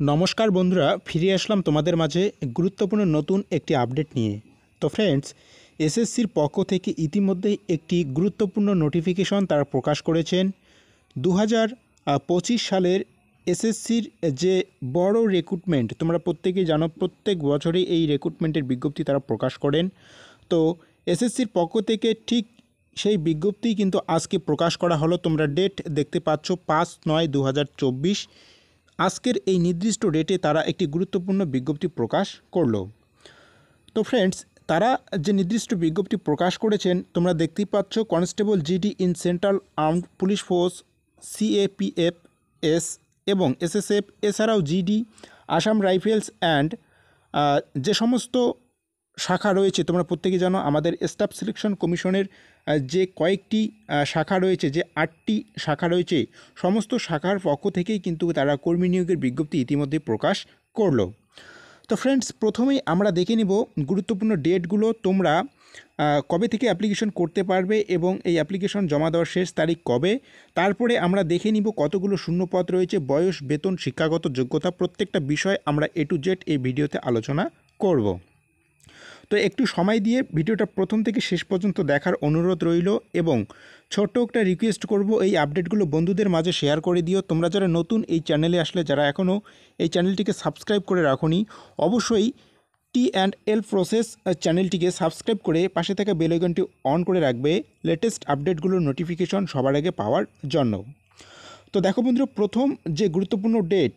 নমস্কার বন্ধুরা, ফিরে আসলাম তোমাদের মাঝে গুরুত্বপূর্ণ নতুন একটি আপডেট নিয়ে। তো ফ্রেন্ডস, এসএসসির পক্ষ থেকে ইতিমধ্যেই একটি গুরুত্বপূর্ণ নোটিফিকেশন তারা প্রকাশ করেছেন। 2025 সালের এসএসসির যে বড় রিক্রুটমেন্ট, তোমরা প্রত্যেকেই জানো প্রত্যেক বছরই এই রিক্রুটমেন্টের বিজ্ঞপ্তি তারা প্রকাশ করেন। তো এসএসসির পক্ষ থেকে ঠিক সেই বিজ্ঞপ্তি কিন্তু আজকে প্রকাশ করা হলো। তোমরা ডেট দেখতে পাচ্ছ 5/9/2024। আজকের এই নির্দিষ্ট ডেটে তারা একটি গুরুত্বপূর্ণ বিজ্ঞপ্তি প্রকাশ করলো। তো ফ্রেন্ডস, তারা যে নির্দিষ্ট বিজ্ঞপ্তি প্রকাশ করেছেন তোমরা দেখতেই পাচ্ছ, constable GD in central armed police force, CAPFs এবং এসএসএফ, এছাড়াও জিডি, আসাম রাইফেলস অ্যান্ড যে সমস্ত শাখা রয়েছে, তোমরা প্রত্যেকে জানো আমাদের স্টাফ সিলেকশন কমিশনের যে কয়েকটি শাখা রয়েছে, যে 8টি শাখা রয়েছে, সমস্ত শাখার পক্ষ থেকেই কিন্তু তারা কর্মী নিয়োগের বিজ্ঞপ্তি ইতিমধ্যে প্রকাশ করলো। তো ফ্রেন্ডস, প্রথমেই আমরা দেখে নিব গুরুত্বপূর্ণ ডেটগুলো, তোমরা কবে থেকে অ্যাপ্লিকেশন করতে পারবে এবং এই অ্যাপ্লিকেশন জমা দেওয়ার শেষ তারিখ কবে। তারপরে আমরা দেখে নিব কতগুলো শূন্যপদ রয়েছে, বয়স, বেতন, শিক্ষাগত যোগ্যতা, প্রত্যেকটা বিষয় আমরা A to Z এই ভিডিওতে আলোচনা করব। তো একটু সময় দিয়ে ভিডিওটা প্রথম থেকে শেষ পর্যন্ত দেখার অনুরোধ রইল এবং ছোট্ট একটা রিকোয়েস্ট করব, এই আপডেটগুলো বন্ধুদের মাঝে শেয়ার করে দিও। তোমরা যারা নতুন এই চ্যানেলে আসলে, যারা এখনও এই চ্যানেলটিকে সাবস্ক্রাইব করে রাখোনি, অবশ্যই T&L প্রসেস চ্যানেলটিকে সাবস্ক্রাইব করে পাশে থাকা বেল আইকনটি অন করে রাখবে লেটেস্ট আপডেটগুলোর নোটিফিকেশন সবার আগে পাওয়ার জন্য। তো দেখো বন্ধুরা, প্রথম যে গুরুত্বপূর্ণ ডেট,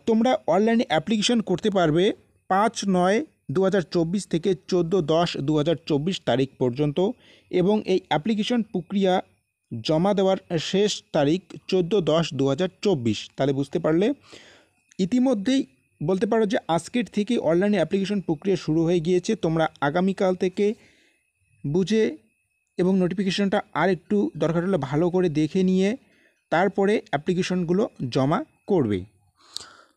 তোমরা অনলাইনে অ্যাপ্লিকেশন করতে পারবে 5/9/2024 থেকে 14/10/2024 তারিখ পর্যন্ত এবং এই অ্যাপ্লিকেশন প্রক্রিয়া জমা দেওয়ার শেষ তারিখ 14/10/2024। তাহলে বুঝতে পারলে, ইতিমধ্যেই বলতে পারো যে আজকের থেকে অনলাইনে অ্যাপ্লিকেশন প্রক্রিয়া শুরু হয়ে গিয়েছে। তোমরা আগামীকাল থেকে বুঝে এবং নোটিফিকেশনটা আর একটু দরকার হলে ভালো করে দেখে নিয়ে তারপরে অ্যাপ্লিকেশনগুলো জমা করবে।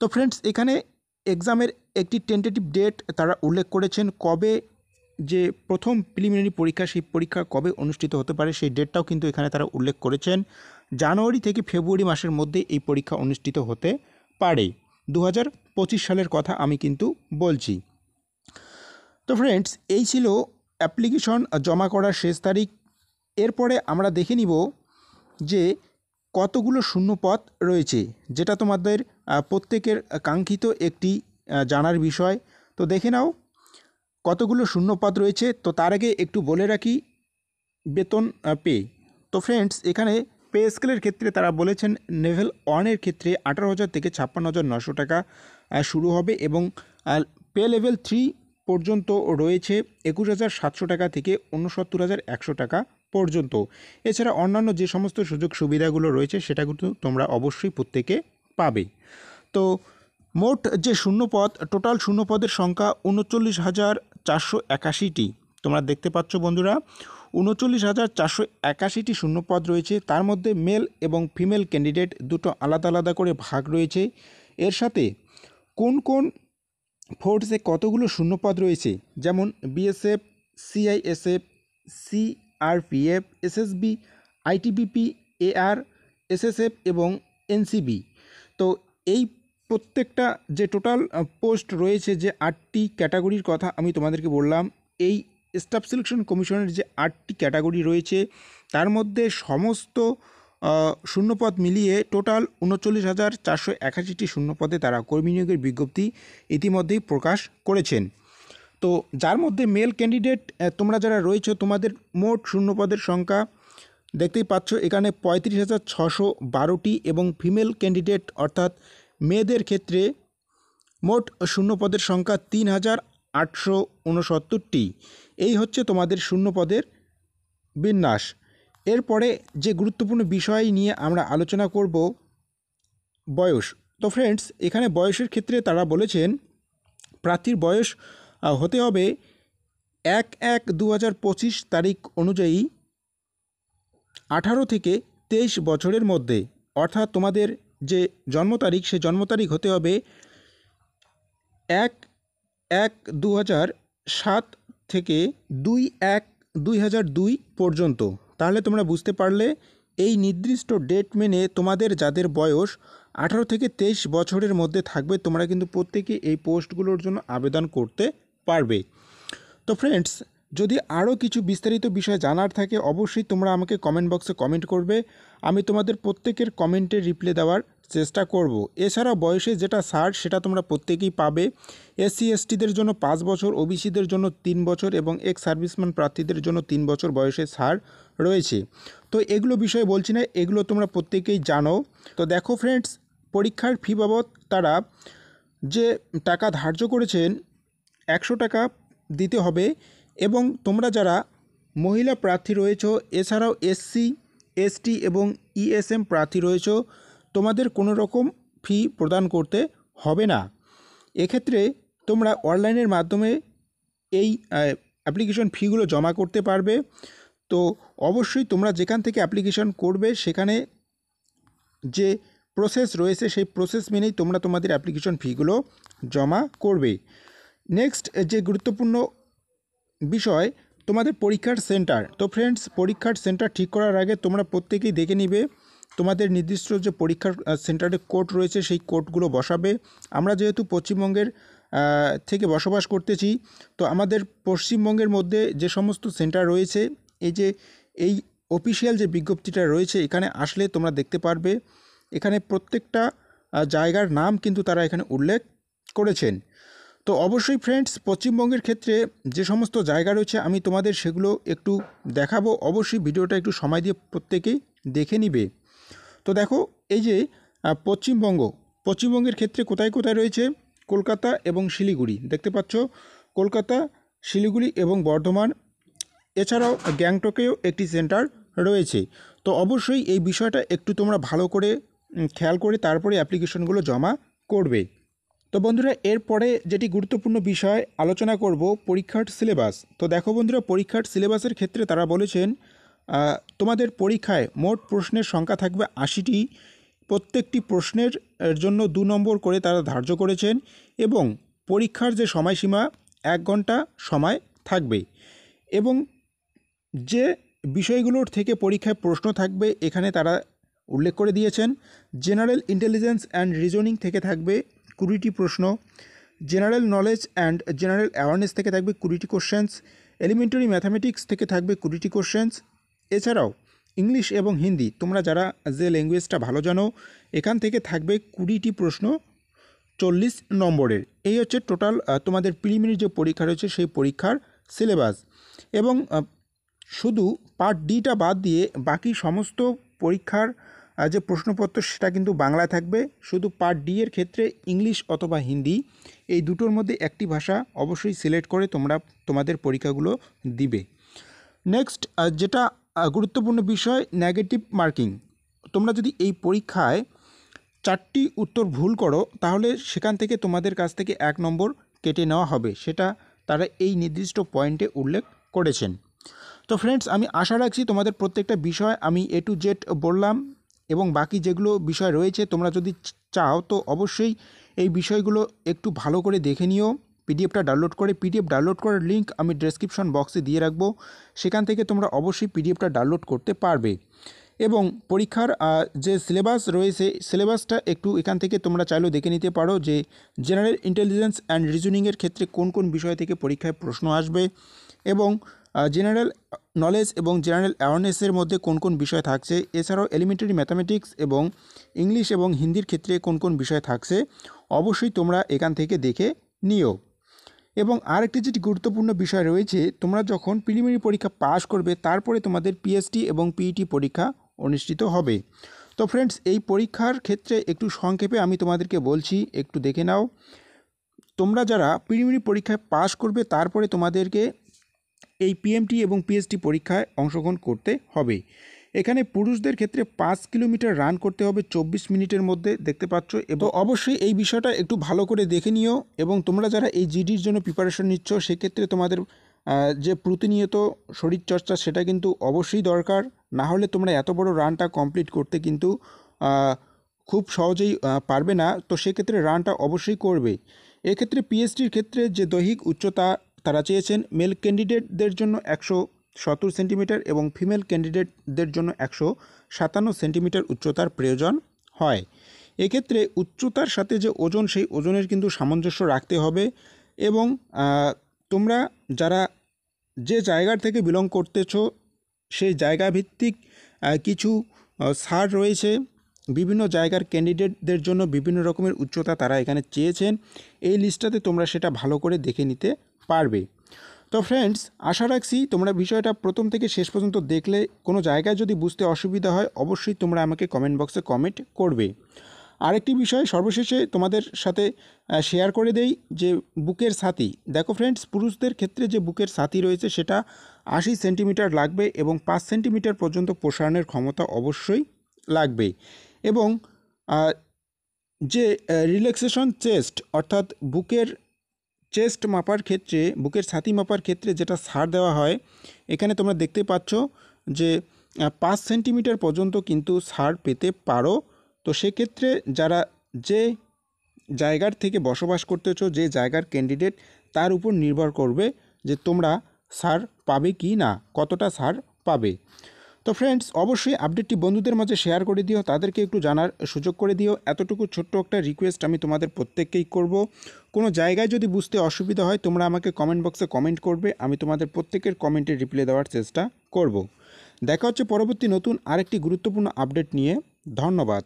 তো ফ্রেন্ডস, এখানে এক্সামের একটি টেন্টেটিভ ডেট তারা উল্লেখ করেছেন, কবে যে প্রথম প্রিলিমিনারি পরীক্ষা, সেই পরীক্ষা কবে অনুষ্ঠিত হতে পারে সেই ডেটটাও কিন্তু এখানে তারা উল্লেখ করেছেন। জানুয়ারি থেকে ফেব্রুয়ারি মাসের মধ্যে এই পরীক্ষা অনুষ্ঠিত হতে পারে। 2025 সালের কথা আমি কিন্তু বলছি। তো ফ্রেন্ডস, এই ছিল অ্যাপ্লিকেশন জমা করার শেষ তারিখ। এরপরে আমরা দেখে নিব যে কতগুলো শূন্যপদ রয়েছে, যেটা তোমাদের প্রত্যেকের কাঙ্ক্ষিত একটি জানার বিষয়। তো দেখে নাও কতগুলো শূন্যপদ রয়েছে। তো তার আগে একটু বলে রাখি বেতন পে। তো ফ্রেন্ডস, এখানে পে স্কেলের ক্ষেত্রে তারা বলেছেন লেভেল 1-এর ক্ষেত্রে 18,000 থেকে 56,900 টাকা শুরু হবে এবং পে লেভেল 3 পর্যন্ত রয়েছে 21,700 টাকা থেকে 69,100 টাকা পর্যন্ত। এছাড়া অন্যান্য যে সমস্ত সুযোগ সুবিধাগুলো রয়েছে সেটা কিন্তু তোমরা অবশ্যই প্রত্যেকে পাবে। তো মোট যে শূন্যপদ, টোটাল শূন্যপদের সংখ্যা 39,481টি। তোমরা দেখতে পাচ্ছ বন্ধুরা, 39,481টি শূন্যপদ রয়েছে। তার মধ্যে মেল এবং ফিমেল ক্যান্ডিডেট দুটো আলাদা আলাদা করে ভাগ রয়েছে। এর সাথে কোন কোন ফোর্সে কতগুলো শূন্যপদ রয়েছে, যেমন BSF, CISF, CRPF, SSB, ITBP, AR, SSF এবং এনসিবি। তো এই প্রত্যেকটা যে টোটাল পোস্ট রয়েছে, যে 8টি ক্যাটাগরির কথা আমি তোমাদেরকে বললাম, এই স্টাফ সিলেকশন কমিশনের যে 8টি ক্যাটাগরি রয়েছে তার মধ্যে সমস্ত শূন্যপদ মিলিয়ে টোটাল 39,481টি শূন্যপদে তারা কর্মী নিয়োগের বিজ্ঞপ্তি ইতিমধ্যেই প্রকাশ করেছেন। তো যার মধ্যে মেল ক্যান্ডিডেট তোমরা যারা রয়েছে, তোমাদের মোট শূন্যপদের সংখ্যা দেখতেই পাচ্ছ এখানে 35,612টি এবং ফিমেল ক্যান্ডিডেট অর্থাৎ মেয়েদের ক্ষেত্রে মোট শূন্যপদের সংখ্যা 3,869টি। এই হচ্ছে তোমাদের শূন্যপদের বিন্যাস। এরপরে যে গুরুত্বপূর্ণ বিষয় নিয়ে আমরা আলোচনা করব, বয়স। তো ফ্রেন্ডস, এখানে বয়সের ক্ষেত্রে তারা বলেছেন প্রার্থীর বয়স হতে হবে 1/1/2025 তারিখ অনুযায়ী 18 থেকে 23 বছরের মধ্যে। অর্থাৎ তোমাদের যে জন্ম তারিখ, সে জন্ম তারিখ হতে হবে 1/1/2007 থেকে 2/1/2002 পর্যন্ত। তাহলে তোমরা বুঝতে পারলে এই নির্দিষ্ট ডেট মেনে তোমাদের যাদের বয়স 18 থেকে 23 বছরের মধ্যে থাকবে তোমরা কিন্তু প্রত্যেকে এই পোস্টগুলোর জন্য আবেদন করতে পারবে। তো ফ্রেন্ডস, যদি আরও কিছু বিস্তারিত বিষয় জানার থাকে অবশ্যই তোমরা আমাকে কমেন্ট বক্সে কমেন্ট করবে, আমি তোমাদের প্রত্যেকের কমেন্টে রিপ্লাই দেওয়ার চেষ্টা করব। এছাড়া বয়সে যেটা ছাড় সেটা তোমরা প্রত্যেকেই পাবে। এসসি এসটিদের জন্য 5 বছর, ওবিসিদের জন্য 3 বছর এবং এক্স সার্ভিসম্যান প্রার্থীদের জন্য 3 বছর বয়সে ছাড় রয়েছে। তো এগুলো বিষয়ে বলছি না, এগুলো তোমরা প্রত্যেকেই জানো। তো দেখো ফ্রেন্ডস, পরীক্ষার ফি বাবদ তারা যে টাকা ধার্য করেছেন 100 টাকা দিতে হবে এবং তোমরা যারা মহিলা প্রার্থী রয়েছো, এছাড়াও এসসি এসটি এবং ইএসএম প্রার্থী রয়েছো, তোমাদের কোনো রকম ফি প্রদান করতে হবে না। এক্ষেত্রে তোমরা অনলাইনের মাধ্যমে এই অ্যাপ্লিকেশন ফিগুলো জমা করতে পারবে। তো অবশ্যই তোমরা যেখান থেকে অ্যাপ্লিকেশন করবে সেখানে যে প্রসেস রয়েছে সেই প্রসেস মেনেই তোমরা তোমাদের অ্যাপ্লিকেশন ফিগুলো জমা করবে। নেক্সট যে গুরুত্বপূর্ণ বিষয়, তোমাদের পরীক্ষার সেন্টার। তো ফ্রেন্ডস, পরীক্ষার সেন্টার ঠিক করার আগে তোমরা প্রত্যেকেই দেখে নিবে তোমাদের নির্দিষ্ট যে পরীক্ষার সেন্টারে কোড রয়েছে সেই কোডগুলো বসাবে। আমরা যেহেতু পশ্চিমবঙ্গের থেকে বসবাস করতেছি, তো আমাদের পশ্চিমবঙ্গের মধ্যে যে সমস্ত সেন্টার রয়েছে, এই অফিসিয়াল যে বিজ্ঞপ্তিটা রয়েছে এখানে আসলে তোমরা দেখতে পারবে এখানে প্রত্যেকটা জায়গার নাম কিন্তু তারা এখানে উল্লেখ করেছেন। তো অবশ্যই ফ্রেন্ডস, পশ্চিমবঙ্গের ক্ষেত্রে যে সমস্ত জায়গা রয়েছে আমি তোমাদের সেগুলো একটু দেখাবো। অবশ্যই ভিডিওটা একটু সময় দিয়ে প্রত্যেকেই দেখে নিবে। তো দেখো, এই যে পশ্চিমবঙ্গের ক্ষেত্রে কোথায় কোথায় রয়েছে, কলকাতা এবং শিলিগুড়ি দেখতে পাচ্ছ, কলকাতা, শিলিগুড়ি এবং বর্ধমান, এছাড়াও গ্যাংটকেও একটি সেন্টার রয়েছে। তো অবশ্যই এই বিষয়টা একটু তোমরা ভালো করে খেয়াল করে তারপরে অ্যাপ্লিকেশনগুলো জমা করবে। তো বন্ধুরা, এরপরে যেটি গুরুত্বপূর্ণ বিষয় আলোচনা করব, পরীক্ষার সিলেবাস। তো দেখো বন্ধুরা, পরীক্ষার সিলেবাসের ক্ষেত্রে তারা বলেছেন তোমাদের পরীক্ষায় মোট প্রশ্নের সংখ্যা থাকবে 80টি। প্রত্যেকটি প্রশ্নের জন্য 2 নম্বর করে তারা ধার্য করেছেন এবং পরীক্ষার যে সময়সীমা 1 ঘন্টা সময় থাকবে এবং যে বিষয়গুলোর থেকে পরীক্ষায় প্রশ্ন থাকবে এখানে তারা উল্লেখ করে দিয়েছেন। জেনারেল ইন্টেলিজেন্স অ্যান্ড রিজনিং থেকে থাকবে 20টি প্রশ্ন, general knowledge and general awareness থেকে থাকবে 20টি কোশ্চেন্স, এলিমেন্টারি ম্যাথামেটিক্স থেকে থাকবে 20টি কোশ্চেন্স। এছাড়াও ইংলিশ এবং হিন্দি, তোমরা যারা যে ল্যাঙ্গুয়েজটা ভালো জানো, এখান থেকে থাকবে 20টি প্রশ্ন 40 নম্বরের। এই হচ্ছে টোটাল তোমাদের প্রিলিমিনারি যে পরীক্ষা রয়েছে সেই পরীক্ষার সিলেবাস। এবং শুধু পার্ট ডিটা বাদ দিয়ে বাকি সমস্ত পরীক্ষার যে প্রশ্নপত্র সেটা কিন্তু বাংলায় থাকবে। শুধু পার্ট ডি এর ক্ষেত্রে ইংলিশ অথবা হিন্দি এই দুটোর মধ্যে একটি ভাষা অবশ্যই সিলেক্ট করে তোমরা তোমাদের পরীক্ষাগুলো দিবে। নেক্সট যেটা গুরুত্বপূর্ণ বিষয়, নেগেটিভ মার্কিং। তোমরা যদি এই পরীক্ষায় 4টি উত্তর ভুল করো তাহলে সেখান থেকে তোমাদের কাছ থেকে 1 নম্বর কেটে নেওয়া হবে, সেটা তারা এই নির্দিষ্ট পয়েন্টে উল্লেখ করেছেন। তো ফ্রেন্ডস, আমি আশা রাখছি তোমাদের প্রত্যেকটা বিষয় আমি A to Z বললাম এবং বাকি যেগুলো বিষয় রয়েছে তোমরা যদি চাও তো অবশ্যই এই বিষয়গুলো একটু ভালো করে দেখে নিও। পিডিএফ ডাউনলোড করার লিঙ্ক আমি ডেসক্রিপশন বক্সে দিয়ে রাখবো, সেখান থেকে তোমরা অবশ্যই পিডিএফটা ডাউনলোড করতে পারবে। এবং পরীক্ষার যে সিলেবাস রয়েছে সিলেবাসটা একটু এখান থেকে তোমরা চাইলেও দেখে নিতে পারো যে জেনারেল ইন্টেলিজেন্স অ্যান্ড রিজনিংয়ের ক্ষেত্রে কোন কোন বিষয় থেকে পরীক্ষায় প্রশ্ন আসবে এবং জেনারেল নলেজ এবং জেনারেল অ্যাওয়ারনেসের মধ্যে কোন কোন বিষয় থাকছে, এছাড়াও এলিমেন্টারি ম্যাথামেটিক্স এবং ইংলিশ এবং হিন্দির ক্ষেত্রে কোন কোন বিষয় থাকছে অবশ্যই তোমরা এখান থেকে দেখে নিও। এবং আরেকটি যেটি গুরুত্বপূর্ণ বিষয় রয়েছে, তোমরা যখন প্রিলিমিনারি পরীক্ষা পাস করবে তারপরে তোমাদের পিএসটি এবং পিইটি পরীক্ষা অনুষ্ঠিত হবে। তো ফ্রেন্ডস, এই পরীক্ষার ক্ষেত্রে একটু সংক্ষেপে আমি তোমাদেরকে বলছি, একটু দেখে নাও। তোমরা যারা প্রিলিমিনারি পরীক্ষায় পাস করবে তারপরে তোমাদেরকে এই পিএমটি এবং পিএসটি পরীক্ষায় অংশগ্রহণ করতে হবে। এখানে পুরুষদের ক্ষেত্রে 5 কিলোমিটার রান করতে হবে 24 মিনিটের মধ্যে, দেখতে পাচ্ছ। এবং অবশ্যই এই বিষয়টা একটু ভালো করে দেখে নিও। এবং তোমরা যারা এই জিডির জন্য প্রিপারেশন নিচ্ছ সেক্ষেত্রে তোমাদের যে প্রতিনিয়ত শরীরচর্চা সেটা কিন্তু অবশ্যই দরকার, না হলে তোমরা এত বড় রানটা কমপ্লিট করতে কিন্তু খুব সহজেই পারবে না। তো সেক্ষেত্রে রানটা অবশ্যই করবে। এক্ষেত্রে পিএসটির ক্ষেত্রে যে দৈহিক উচ্চতা তারা চেয়েছেন, মেল ক্যান্ডিডেটদের জন্য 170 সেন্টিমিটার এবং ফিমেল ক্যান্ডিডেটদের জন্য 157 সেন্টিমিটার উচ্চতার প্রয়োজন হয়। এক্ষেত্রে উচ্চতার সাথে যে ওজন, সেই ওজনের কিন্তু সামঞ্জস্য রাখতে হবে। এবং তোমরা যারা যে জায়গার থেকে বিলং করতেছো সেই জায়গা ভিত্তিক কিছু ছাড় রয়েছে। বিভিন্ন জায়গার ক্যান্ডিডেটদের জন্য বিভিন্ন রকমের উচ্চতা তারা এখানে চেয়েছেন। এই লিস্টটাতে তোমরা সেটা ভালো করে দেখে নিতে পারবে। তো ফ্রেন্ডস, আশা রাখছি তোমরা বিষয়টা প্রথম থেকে শেষ পর্যন্ত দেখলে। কোনো জায়গায় যদি বুঝতে অসুবিধা হয় অবশ্যই তোমরা আমাকে কমেন্ট বক্সে কমেন্ট করবে। আরেকটি বিষয় সর্বশেষে তোমাদের সাথে শেয়ার করে দেই যে বুকের ছাতি। দেখো ফ্রেন্ডস, পুরুষদের ক্ষেত্রে যে বুকের ছাতি রয়েছে সেটা 80 সেন্টিমিটার লাগবে এবং 5 সেন্টিমিটার পর্যন্ত প্রসারণের ক্ষমতা অবশ্যই লাগবে। এবং যে রিল্যাক্সেশন চেস্ট, অর্থাৎ বুকের চেস্ট মাপার ক্ষেত্রে, বুকের ছাতি মাপার ক্ষেত্রে যেটা ছাড় দেওয়া হয়, এখানে তোমরা দেখতে পাচ্ছ যে 5 সেন্টিমিটার পর্যন্ত কিন্তু ছাড় পেতে পারো। তো সেক্ষেত্রে যারা যে জায়গার থেকে বসবাস করতেছো, যে জায়গার ক্যান্ডিডেট, তার উপর নির্ভর করবে যে তোমরা ছাড় পাবে কি না, কতটা ছাড় পাবে। তো ফ্রেন্ডস, অবশ্যই আপডেটটি বন্ধুদের মাঝে শেয়ার করে দিও, তাদেরকে একটু জানার সুযোগ করে দিও। এতটুকু ছোট্ট একটা রিকোয়েস্ট আমি তোমাদের প্রত্যেককেই করব। কোনো জায়গায় যদি বুঝতে অসুবিধা হয় তোমরা আমাকে কমেন্ট বক্সে কমেন্ট করবে, আমি তোমাদের প্রত্যেকের কমেন্টে রিপ্লাই দেওয়ার চেষ্টা করব। দেখা হচ্ছে পরবর্তী নতুন আরেকটি গুরুত্বপূর্ণ আপডেট নিয়ে। ধন্যবাদ।